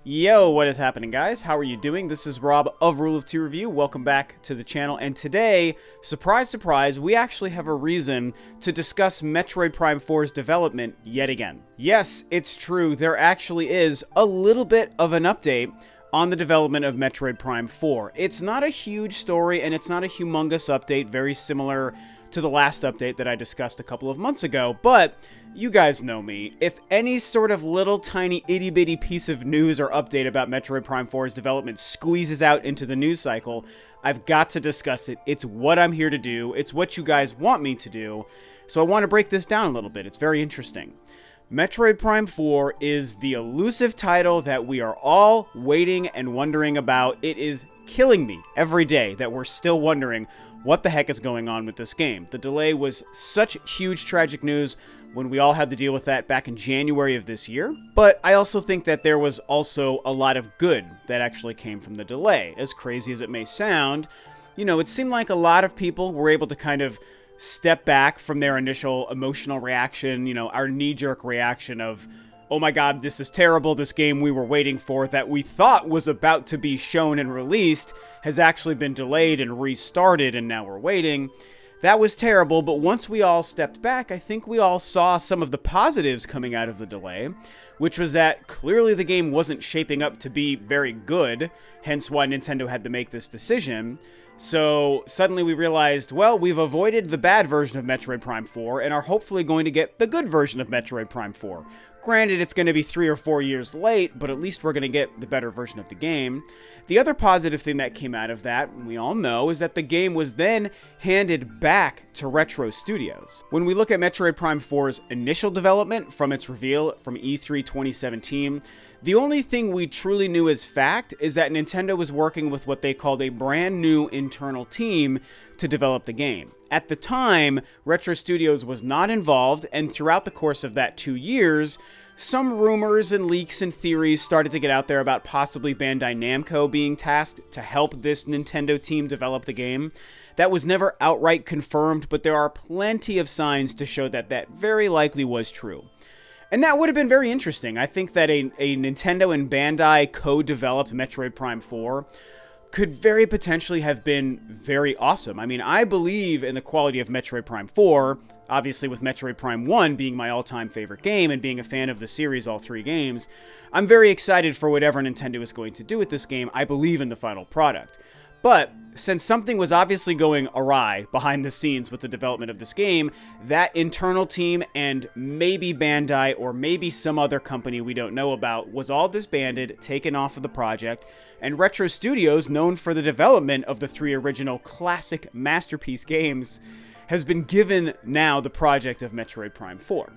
Yo, what is happening, guys? How are you doing? This is Rob of Rule of Two Review. Welcome back to the channel. And today, surprise, surprise, we actually have a reason to discuss Metroid Prime 4's development yet again. Yes, it's true. There actually is a little bit of an update on the development of Metroid Prime 4. It's not a huge story, and it's not a humongous update, very similar to the last update that I discussed a couple of months ago, but you guys know me. If any sort of little tiny itty bitty piece of news or update about Metroid Prime 4's development squeezes out into the news cycle, I've got to discuss it. It's what I'm here to do. It's what you guys want me to do. So I want to break this down a little bit. It's very interesting. Metroid Prime 4 is the elusive title that we are all waiting and wondering about. It is killing me every day that we're still wondering what the heck is going on with this game. The delay was such huge tragic news when we all had to deal with that back in January of this year. But I also think that there was also a lot of good that actually came from the delay. As crazy as it may sound, you know, it seemed like a lot of people were able to kind of step back from their initial emotional reaction, you know, our knee-jerk reaction of, oh my god, this is terrible, this game we were waiting for that we thought was about to be shown and released has actually been delayed and restarted and now we're waiting. That was terrible, but once we all stepped back, I think we all saw some of the positives coming out of the delay, which was that clearly the game wasn't shaping up to be very good, hence why Nintendo had to make this decision. So suddenly we realized, well, we've avoided the bad version of Metroid Prime 4 and are hopefully going to get the good version of Metroid Prime 4. Granted, it's going to be 3 or 4 years late, but at least we're going to get the better version of the game. The other positive thing that came out of that, we all know, is that the game was then handed back to Retro Studios. When we look at Metroid Prime 4's initial development from its reveal from E3 2017, the only thing we truly knew as fact is that Nintendo was working with what they called a brand new internal team to develop the game. At the time, Retro Studios was not involved, and throughout the course of that 2 years, some rumors and leaks and theories started to get out there about possibly Bandai Namco being tasked to help this Nintendo team develop the game. That was never outright confirmed, but there are plenty of signs to show that that very likely was true. And that would have been very interesting. I think that a Nintendo and Bandai co-developed Metroid Prime 4 could very potentially have been very awesome. I mean, I believe in the quality of Metroid Prime 4, obviously with Metroid Prime 1 being my all-time favorite game and being a fan of the series, all 3 games. I'm very excited for whatever Nintendo is going to do with this game. I believe in the final product. But since something was obviously going awry behind the scenes with the development of this game, that internal team and maybe Bandai or maybe some other company we don't know about was all disbanded, taken off of the project, and Retro Studios, known for the development of the 3 original classic masterpiece games, has been given now the project of Metroid Prime 4.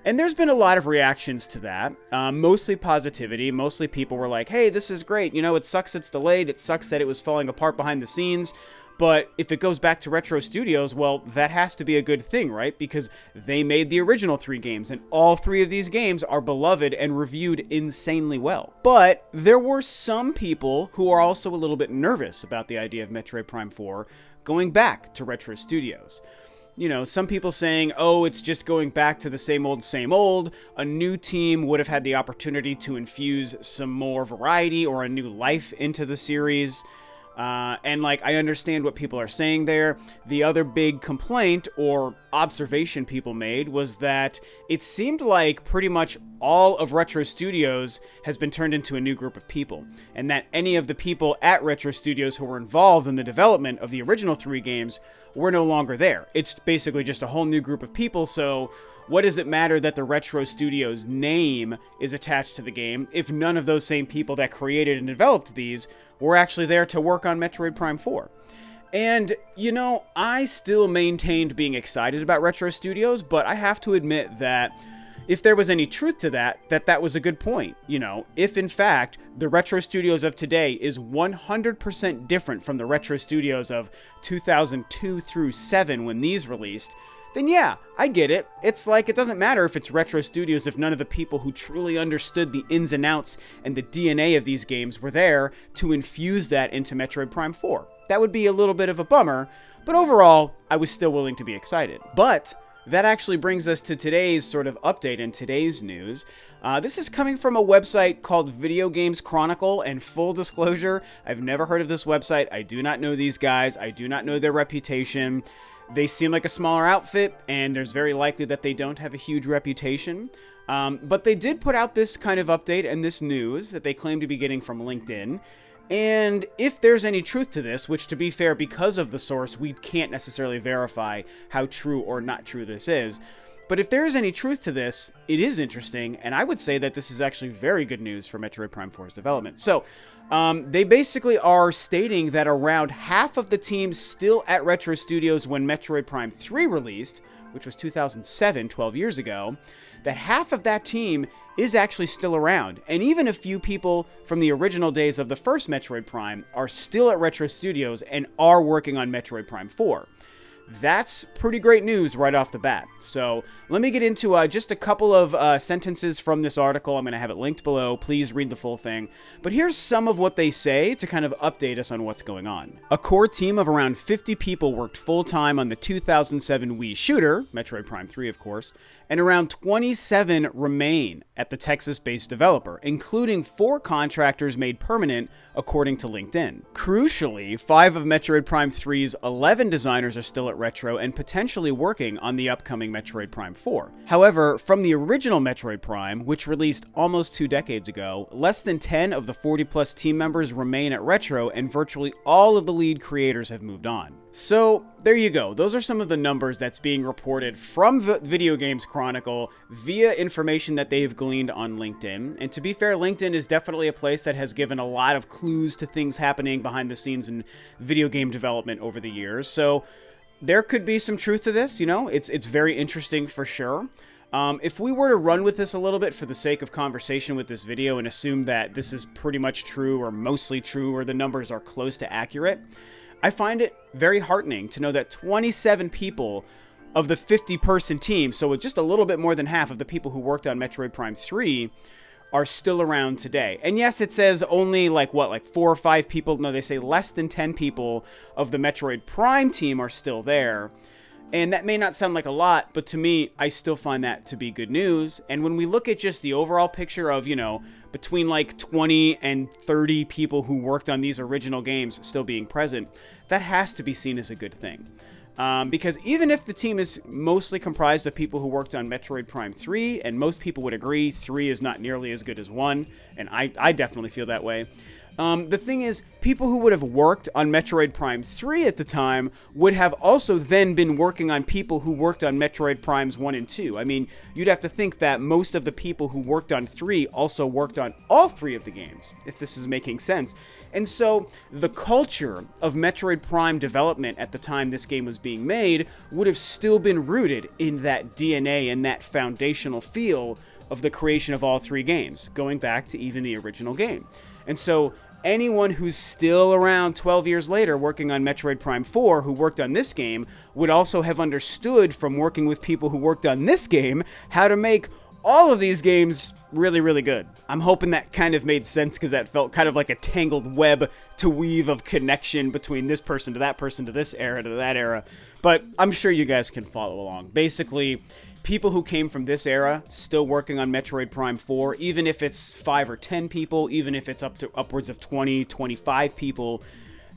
And there's been a lot of reactions to that, mostly positivity. Mostly people were like, hey, this is great. You know, it sucks it's delayed. It sucks that it was falling apart behind the scenes. But if it goes back to Retro Studios, well, that has to be a good thing, right? Because they made the original 3 games, and all 3 of these games are beloved and reviewed insanely well. But there were some people who are also a little bit nervous about the idea of Metroid Prime 4 going back to Retro Studios. You know, some people saying, oh, it's just going back to the same old. A new team would have had the opportunity to infuse some more variety or a new life into the series. And, like, I understand what people are saying there. The other big complaint or observation people made was that it seemed like pretty much all of Retro Studios has been turned into a new group of people, and that any of the people at Retro Studios who were involved in the development of the original 3 games were no longer there. It's basically just a whole new group of people, so what does it matter that the Retro Studios name is attached to the game if none of those same people that created and developed these were actually there to work on Metroid Prime 4? And, you know, I still maintained being excited about Retro Studios, but I have to admit that if there was any truth to that, that was a good point. You know, if in fact the Retro Studios of today is 100% different from the Retro Studios of 2002 through 7 when these released, then yeah, I get it. It's like, it doesn't matter if it's Retro Studios if none of the people who truly understood the ins and outs and the DNA of these games were there to infuse that into Metroid Prime 4. That would be a little bit of a bummer, but overall, I was still willing to be excited. But that actually brings us to today's sort of update and today's news. This is coming from a website called Video Games Chronicle, and full disclosure, I've never heard of this website. I do not know these guys. I do not know their reputation. They seem like a smaller outfit, and there's very likely that they don't have a huge reputation. But they did put out this kind of update and this news that they claim to be getting from LinkedIn. And if there's any truth to this, which to be fair, because of the source, we can't necessarily verify how true or not true this is. But if there is any truth to this, it is interesting, and I would say that this is actually very good news for Metroid Prime 4's development. So, they basically are stating that around half of the teams still at Retro Studios when Metroid Prime 3 released, which was 2007, 12 years ago, that half of that team is actually still around. And even a few people from the original days of the first Metroid Prime are still at Retro Studios and are working on Metroid Prime 4. That's pretty great news right off the bat. So let me get into just a couple of sentences from this article. I'm going to have it linked below. Please read the full thing. But here's some of what they say to kind of update us on what's going on. A core team of around 50 people worked full-time on the 2007 Wii shooter, Metroid Prime 3 of course, and around 27 remain at the Texas-based developer, including 4 contractors made permanent, according to LinkedIn. Crucially, 5 of Metroid Prime 3's 11 designers are still at Retro and potentially working on the upcoming Metroid Prime 4. However, from the original Metroid Prime, which released almost 2 decades ago, less than 10 of the 40-plus team members remain at Retro, and virtually all of the lead creators have moved on. So, there you go. Those are some of the numbers that's being reported from Video Games Chronicle via information that they've gleaned on LinkedIn. And to be fair, LinkedIn is definitely a place that has given a lot of clues to things happening behind the scenes in video game development over the years. So, there could be some truth to this, you know? It's very interesting for sure. If we were to run with this a little bit for the sake of conversation with this video and assume that this is pretty much true or mostly true or the numbers are close to accurate, I find it very heartening to know that 27 people of the 50-person team, so just a little bit more than half of the people who worked on Metroid Prime 3, are still around today. And yes, it says only like 4 or 5 people, no, they say less than 10 people of the Metroid Prime team are still there. And that may not sound like a lot, but to me, I still find that to be good news. And when we look at just the overall picture of, you know, between like 20 and 30 people who worked on these original games still being present, that has to be seen as a good thing. Because even if the team is mostly comprised of people who worked on Metroid Prime 3, and most people would agree 3 is not nearly as good as 1, and I definitely feel that way. The thing is, people who would have worked on Metroid Prime 3 at the time would have also then been working on people who worked on Metroid Primes 1 and 2. I mean, you'd have to think that most of the people who worked on 3 also worked on all 3 of the games, if this is making sense. And so, the culture of Metroid Prime development at the time this game was being made would have still been rooted in that DNA and that foundational feel of the creation of all 3 games, going back to even the original game. And so, anyone who's still around 12 years later working on Metroid Prime 4 who worked on this game would also have understood from working with people who worked on this game how to make all of these games really, really good. I'm hoping that kind of made sense because that felt kind of like a tangled web to weave of connection between this person to that person to this era to that era. But I'm sure you guys can follow along. Basically, people who came from this era still working on Metroid Prime 4, even if it's 5 or 10 people, even if it's up to upwards of 20, 25 people,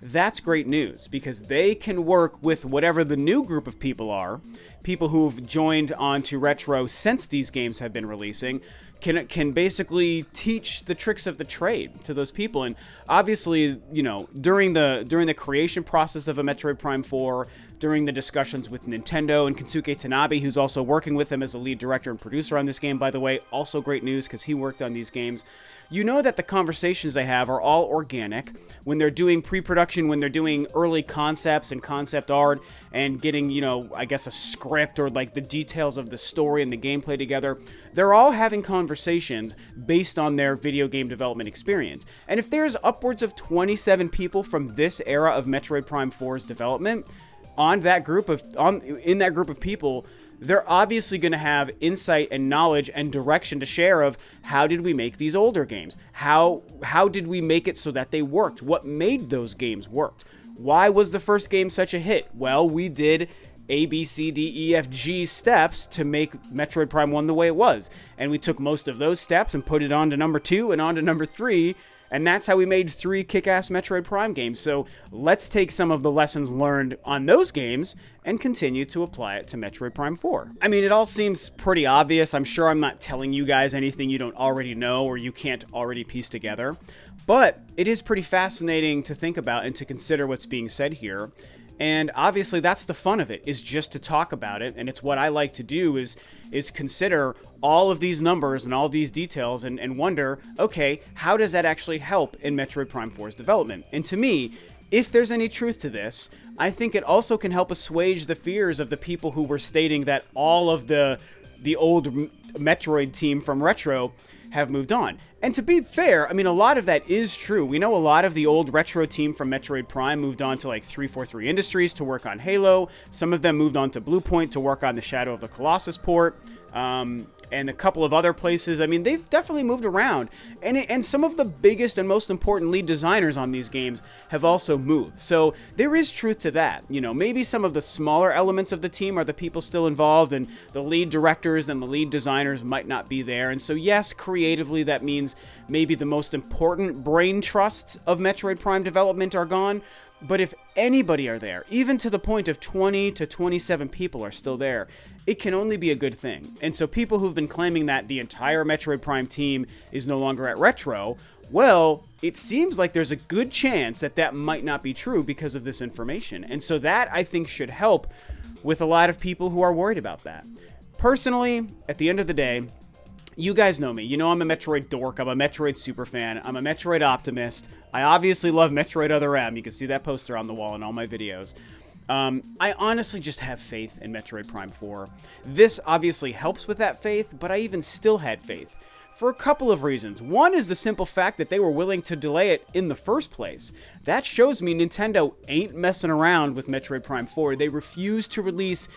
that's great news because they can work with whatever the new group of people are, people who've joined onto Retro since these games have been releasing, can basically teach the tricks of the trade to those people. And obviously, you know, during the creation process of a Metroid Prime 4, during the discussions with Nintendo and Kensuke Tanabe, who's also working with them as a lead director and producer on this game, by the way, also great news because he worked on these games. You know that the conversations they have are all organic. When they're doing pre-production, when they're doing early concepts and concept art and getting, you know, I guess a script or like the details of the story and the gameplay together, they're all having conversations based on their video game development experience. And if there's upwards of 27 people from this era of Metroid Prime 4's development, in that group of people, they're obviously going to have insight and knowledge and direction to share of how did we make these older games? How did we make it so that they worked? What made those games work? Why was the first game such a hit? Well, we did A, B, C, D, E, F, G steps to make Metroid Prime 1 the way it was. And we took most of those steps and put it on to number 2 and on to number 3. And that's how we made 3 kick-ass Metroid Prime games. So let's take some of the lessons learned on those games and continue to apply it to Metroid Prime 4. I mean, it all seems pretty obvious. I'm sure I'm not telling you guys anything you don't already know or you can't already piece together. But it is pretty fascinating to think about and to consider what's being said here. And obviously that's the fun of it, is just to talk about it. And it's what I like to do is consider all of these numbers and all these details and wonder, okay, how does that actually help in Metroid Prime 4's development? And to me, if there's any truth to this, I think it also can help assuage the fears of the people who were stating that all of the old Metroid team from Retro have moved on. And to be fair, I mean, a lot of that is true. We know a lot of the old Retro team from Metroid Prime moved on to like 343 Industries to work on Halo. Some of them moved on to Bluepoint to work on the Shadow of the Colossus port. And a couple of other places. I mean, they've definitely moved around. And some of the biggest and most important lead designers on these games have also moved. So there is truth to that. You know, maybe some of the smaller elements of the team are the people still involved, and the lead directors and the lead designers might not be there. And so yes, creatively that means maybe the most important brain trusts of Metroid Prime development are gone. But if anybody are there, even to the point of 20 to 27 people are still there, it can only be a good thing. And so people who've been claiming that the entire Metroid Prime team is no longer at Retro, well, it seems like there's a good chance that that might not be true because of this information. And so that, I think, should help with a lot of people who are worried about that. Personally, at the end of the day, you guys know me. You know I'm a Metroid dork. I'm a Metroid superfan. I'm a Metroid optimist. I obviously love Metroid Other M. You can see that poster on the wall in all my videos. I honestly just have faith in Metroid Prime 4. This obviously helps with that faith, but I even still had faith for a couple of reasons. One is the simple fact that they were willing to delay it in the first place. That shows me Nintendo ain't messing around with Metroid Prime 4. They refuse to release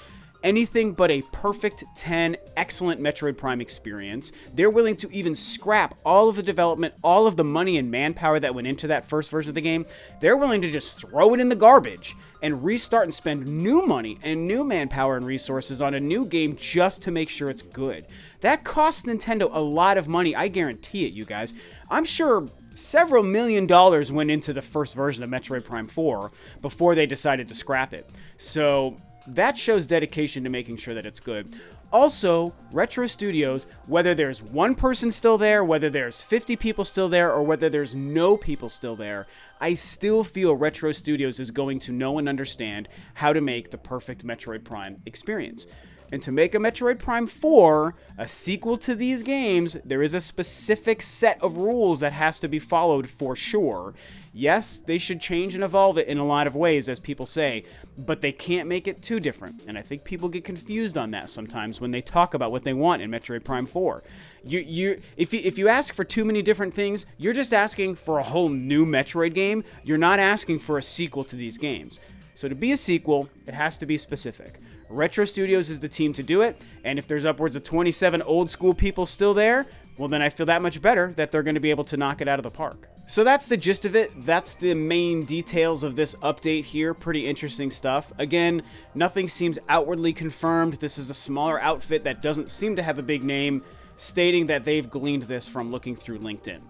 anything but a perfect 10 excellent Metroid Prime experience. They're willing to even scrap all of the development, all of the money and manpower that went into that first version of the game. They're willing to just throw it in the garbage and restart and spend new money and new manpower and resources on a new game just to make sure it's good. That cost Nintendo a lot of money, I guarantee it, you guys. I'm sure several $1 million went into the first version of Metroid Prime 4 before they decided to scrap it. So that shows dedication to making sure that it's good. Also, Retro Studios, whether there's one person still there, whether there's 50 people still there, or whether there's no people still there, I still feel Retro Studios is going to know and understand how to make the perfect Metroid Prime experience. And to make a Metroid Prime 4, a sequel to these games, there is a specific set of rules that has to be followed for sure. Yes, they should change and evolve it in a lot of ways, as people say, but they can't make it too different. And I think people get confused on that sometimes when they talk about what they want in Metroid Prime 4. If you ask for too many different things, you're just asking for a whole new Metroid game. You're not asking for a sequel to these games. So to be a sequel, it has to be specific. Retro Studios is the team to do it, and if there's upwards of 27 old school people still there, well then I feel that much better that they're going to be able to knock it out of the park. So that's the gist of it. That's the main details of this update here. Pretty interesting stuff. Again, nothing seems outwardly confirmed. This is a smaller outfit that doesn't seem to have a big name, stating that they've gleaned this from looking through LinkedIn.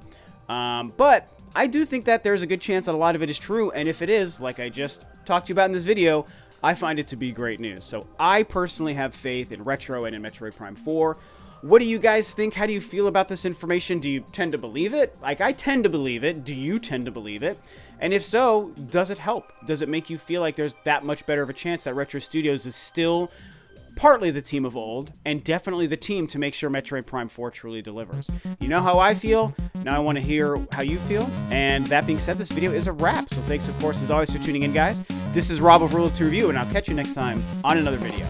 But I do think that there's a good chance that a lot of it is true, and if it is, like I just talked to you about in this video, I find it to be great news. So I personally have faith in Retro and in Metroid Prime 4. What do you guys think? How do you feel about this information? Do you tend to believe it? Like, I tend to believe it. Do you tend to believe it? And if so, does it help? Does it make you feel like there's that much better of a chance that Retro Studios is still partly the team of old, and definitely the team to make sure Metroid Prime 4 truly delivers? You know how I feel. Now I want to hear how you feel. And that being said, this video is a wrap. So thanks, of course, as always, for tuning in, guys. This is Rob of Rule2 Review, and I'll catch you next time on another video.